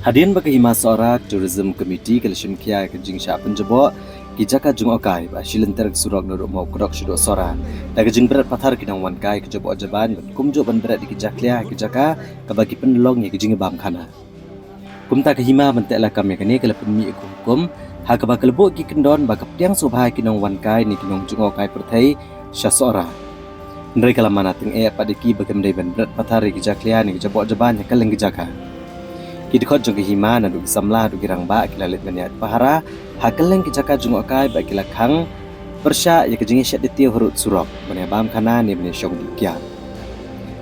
Hadirin bagi hima sorak tourism committee kalashim kia ke jing sha penjebo ki jaka jung okai ba shilentar surok no mo krok shido sora ta ke jing berat pathar kinang wan kai ke jebo jaban kumjo ban berat ki jaklia ki jaka ka bagi penlong ye ki jing bam khana kumta ke hima ban tela kam ye kene kala penmi kum ha ka ba kalbo ki kendon ba kaptiang sobha kinang wan kai ni kinong jung okai perthai sha sora ndre kala mana ting e padiki bagam dei ban berat pathar ki jaklia ni ki jebo jaban ye kaleng ki jaka kita kau jung hima na duk samla duk girang ba kila lit maniat pahara hakeleng kijaka jung okai ba kila khang persha ya kejingi shat detiu hurut surok mania bam khana ni mania syong dikya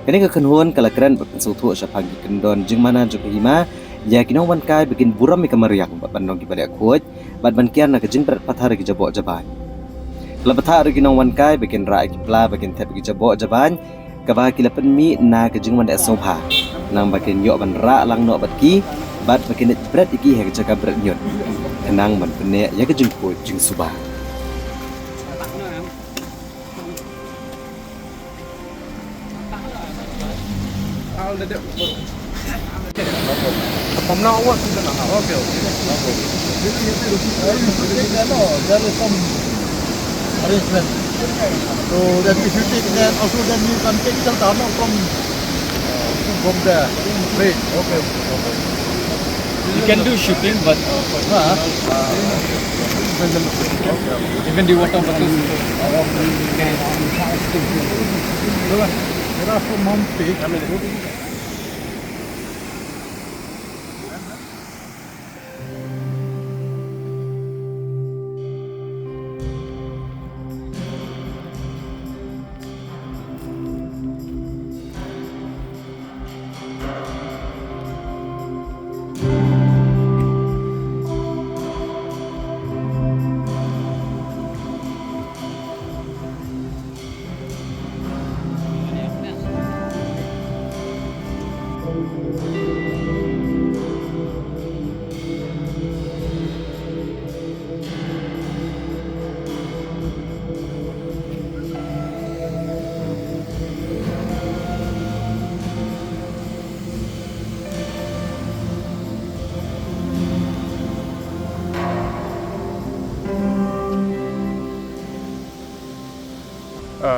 kene ka khenhon kala kran ba pensu thu sha pagi kendon jing mana jung hima ya kinong wan kai bikin buram mi kamariak ba bandong ki bale khoj bat ban kian na kejing berat pathar ki jabo jaban kala pathar kinong wan kai bikin ra ki pla bikin thep ki jabo jaban kaba kila penmi na kejing wan da sobha nang bakin yok ban ra lang no bat ki bat bakin berat iki he jaga berat nyot kenang ban pene ya ke jengko jeng suba From now on, okay. There is some arrangement. So then if you take that, also then you can take some down from there. Great. Okay. You can do shipping, but even the water bottles. There are some mountains.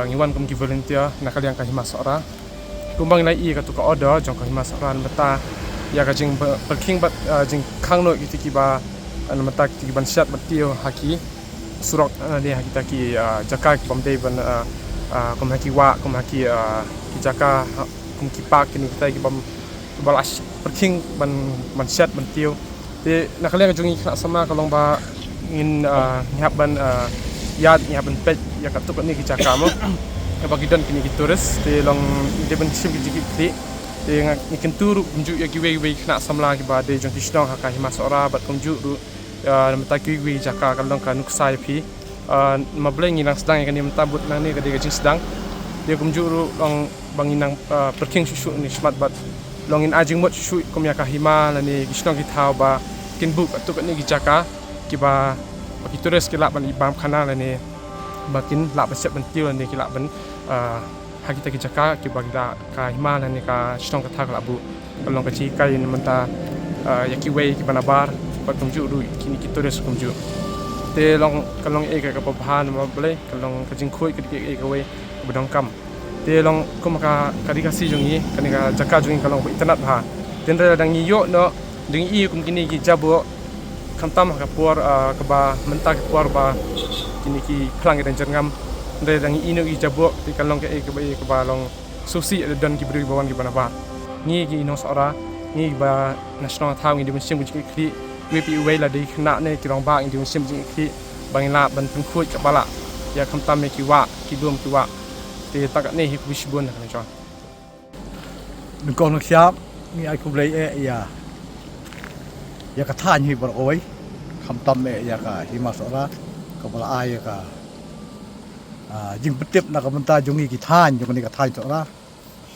Ngiwan kum ki volunteer nakaliang ka hima sora kumbang lai i ka tu ka order jong ka hima sora mata ya ka jing parking bat jing khang no ki ba mata ki ban shat batio haki surok dia kita ki jaka ki bom dei ban kum haki wa kum haki ki jaka kum ki park ni kita ki bom balas parking ban shat batio te nakaliang jong i sama kalong ba ingin ngap ban yad nya ban pet ya katuk ni ki cakamo ya bagi don kini ki turis te long de ban sim ki ki te ni kenturu unjuk ya ki we kena samla ki ba de jong kisdong ha ka hima sora bat kumju ru mata ki we jaka kalong ka nuksai phi mableng nang sedang kan ni mentabut nang ni ka de jing sedang de kumju ru long banginang parking susu ni smart bat long in ajing mot susu kum ya ka hima la ni kisdong ki thau ba kin buk katuk ni ki jaka ki ba bagi turis ki lak ban ibam khana la ni bakin lak besep bentil ni ki lak ben hak kita ki jaka ki bagi la ka hima la ni ka shtong ka thak la bu kalong ka chi kai ni menta ya ki wei ki banabar pat kumju ru ki turis kumju te long kalong e ka pabhan ma bele kalong ka jing khoi ki e ka wei bedong kam te long kum ka dikasi jungi kan ka jaka jungi kalong internet ha ten ra dang yo no ding i kum kini ki jabo kantam ka puar ka ba menta ka puar ba kini ki klang dan jerngam ndai dang ino i jabo ti kalong ke ke ba long susi dan ki bri bawan ki bana ba ni ki no sora ni ba national thang in dimension ki ki wepi we la di khna ne ki rong ba in dimension ki bangla ban pun khoi ka bala ya kantam me ki wa ki dum ki wa ti tak ne hi ku shibun na chon Đừng còn nước xám, ni ai cũng lấy ya ka than hi bar oi kham tam me ya ka hima sora ka bala ai ka jing petip na ka menta jungi ki than jong ni ka than sora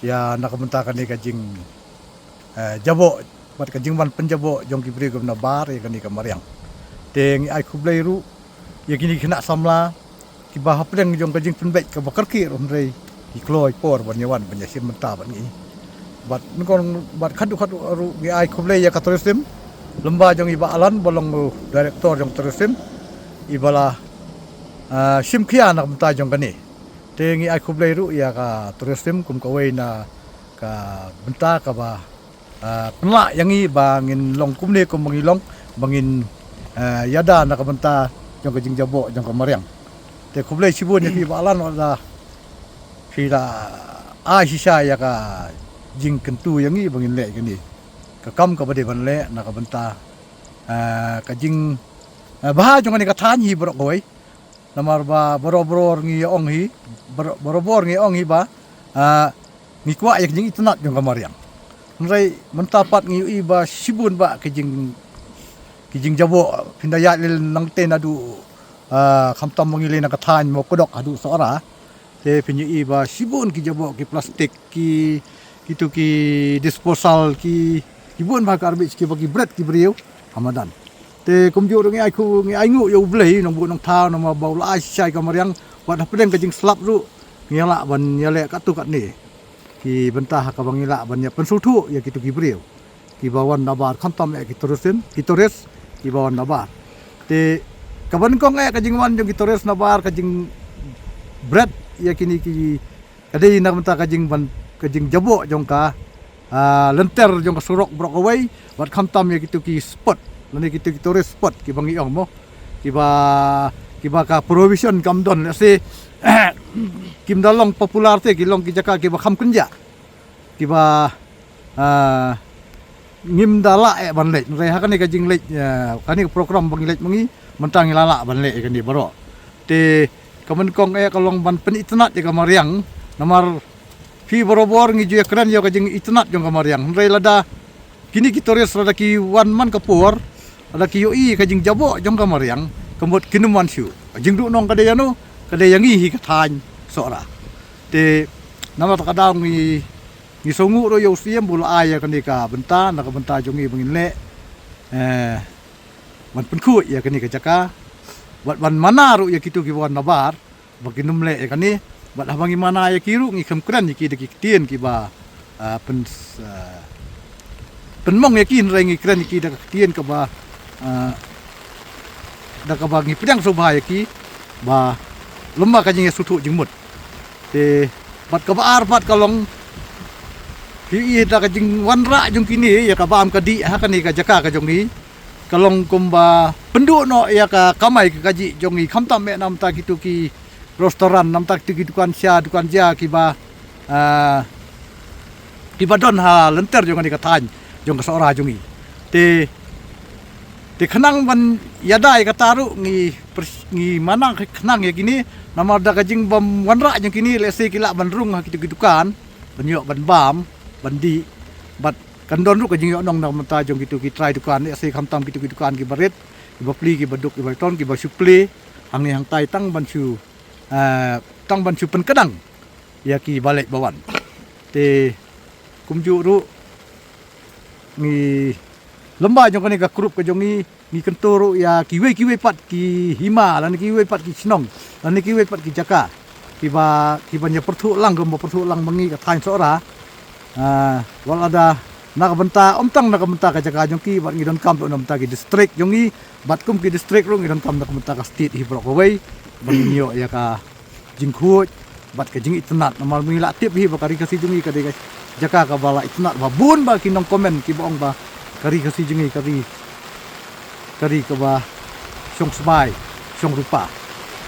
ya na ka menta ka ni ka jing jabo bat ka jing ban penjabo jong ki bri gom na bar ya ka ni ka mariang teng ai ku blai ru ya kini kena samla ki ba hapleng jong ka jing penbek ka bakar ki rom rei ki kloi por ban yawan ban ya sim menta ban ni bat nukon bat khadu ru gi ai khuble ya ka tourism lemba jong iba alan bolong director jong tourism ibala simkhia nak mta jong kani te ngi ai khuble ru ya ka tourism kum ka wei na ka benta ka ba penla yang i bangin long kumne kum bangilong bangin yada nak benta jong ka jing jabo jong ka mariang te khuble sibun ya ki ba alan wala Fila Aisha ya ka jing kentu yang ni bangin le kini ka kam ka bade ban le na ka benta ka jing bah jong ni ka than hi bro koi namar ba boro ngi ong hi boro ngi ong hi ba ni kwa yak jing itnat jong ka mariang nrai mentapat ngi i ba sibun ba ka jing jabo pindaya lil nang ten adu kham tam ngi le na ka than mo kodok adu sora te pinyu iba sibun ki jabo ki plastik ki itu ki disposal ki bun ba garbage ki bagi bread ki beriu hamadan te kumju ngi ai ku ngi ai ngu yo blei nong bu nong thau nong ma bau la sai ka mariang wat hapdeng ka jing slap ru ngela ban yale ka tu kat ni ki bentah ka bangila ban ya pensutu ya kitu ki beriu ki bawan nabar khantam ki turusin ki turis ki bawan nabar te kaban kong ka jing wan jong ki turis nabar ka jing bread ya kini ki kadai nak menta kajing jabo jong ka lenter jong ka surok brok away wat khamtam ya kitu ki spot lani kitu ki tourist spot ki bangi ong mo ki ba ka provision kam don se kim dalong popular te ki long ki jaka ki ba kham kunja ki ba ngim dala ban le re ha kani kajing le kani program bangi le mangi mentang lala ban le kani baro te kamen kong kalong ban pen itnat ya kamariang namar fi borobor ngi ju ekran yo kajing itnat jong kamariang rei lada kini kitores lada ki wan man kapur ada ki yoi kajing jabo jong kamariang kemut kinuman syu jing du nong kade yano kade yangi hi kathan sora te nama takada ngi songu ro yo siem bula aya kani ka benta na ka benta jongi bangin le man pen khu ya kani ka jaka wat ban mana ru ya kitu ki wan nabar baginum le ya kani bat habangi mana ya kiru ngi kham kran ki de ki tien ki ba penmong ya kin rengi kran ki de tien ka ba da ka ba ngi pedang soba ya ki ba lemma ka jing sutu jingmut te bat ka ba ar bat kalong ki da ka jing wan ra jung kini ya ka ba am ka di ha kani ka jaka ka jong ni kalong kumba penduk no ya ka kamai ka kaji jongi khamtam me nam ta kitu ki restoran nam ta kitu dukan ja ki ba don ha lenter jong ni ka than jong ka sora jongi te khanang ban yadai ka taru ngi manang khanang ya gini namar da kajing bam wanra jong kini le se kila ban rung ha kitu dukan ban yo ban bam ban di bat kandon ru ka jing nong na mata jong kitu ki try dukan se khamtam kitu ki dukan ki baret ki bapli ki baduk ki baton ki ba supli hang ni hang tai tang ban chu pen kadang ya ki balik bawan te kumju ru ni lemba jong kani ka krup ka jong ni kenturu ya ki we pat ki hima lan ki we pat ki snong lan ki we pat ki jaka ki ba nya perthu lang gom perthu lang mengi ka thain sora wal ada nakabenta omtang nakabenta ka jaka jong ki bat ngidon kam to namta ki district jong i bat kum ki district ro ngidon kam nakabenta ka state hi brok away bangyo ya ka jingkhu bat ka jing itnat namal mila tip hi bakari kasi jong i ka de jaka ka bala itnat ba bun ba kinong komen ki bong ba kari kasi jong i kari ka ba syong sbai syong rupa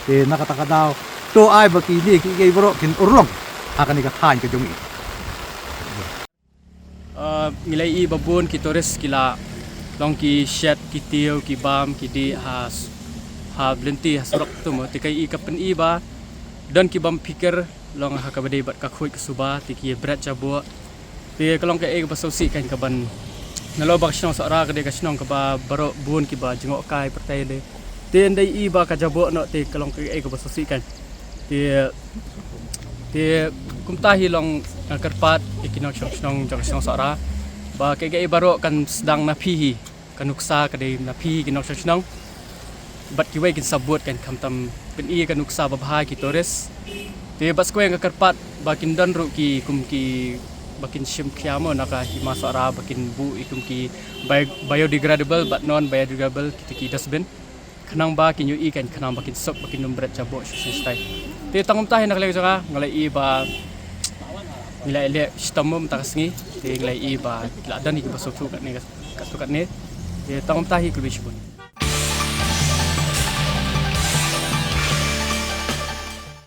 te nakataka daw to ai ba ki di ki bro kin urlong akan ka thain ka jong i ngilai babun ki tores kila long ki shed ki tiu ki bam ki di ha blenti hasrok tu mo tikai i kapen i ba dan ki bam pikir long ha ka bade bat ka khoi ke suba ti ki brat jabo ti kalong ke ba sosi kan ka ban nalo ba snong sara ka de ka snong ka ba baro bun ki ba jingok kai pertai le ti ndai i ba ka jabo no ti kalong ke ba sosi kan ti kumtahi long karpat ikinong snong jong sara ba kaya baro kan sedang napihi kanuksa kadai napihi kinok snong bat kiwai kin sabut kan kamtam pen i kanuksa babha ki tores te bas ko yang karpat ba kin dan ru ki kum ki bakin shim kiamo naka hima sora bakin bu ikum ki biodegradable but non biodegradable kita ki dustbin kanang ba kinyu i kan kanang bakin sok bakin numbret jabo sustai te tangum tahi nak lagi saka ngalai i ba nilai le stamum takasngi te ngalai i ba la dan ki basok tu kat ni te tangum tahi kulbishbun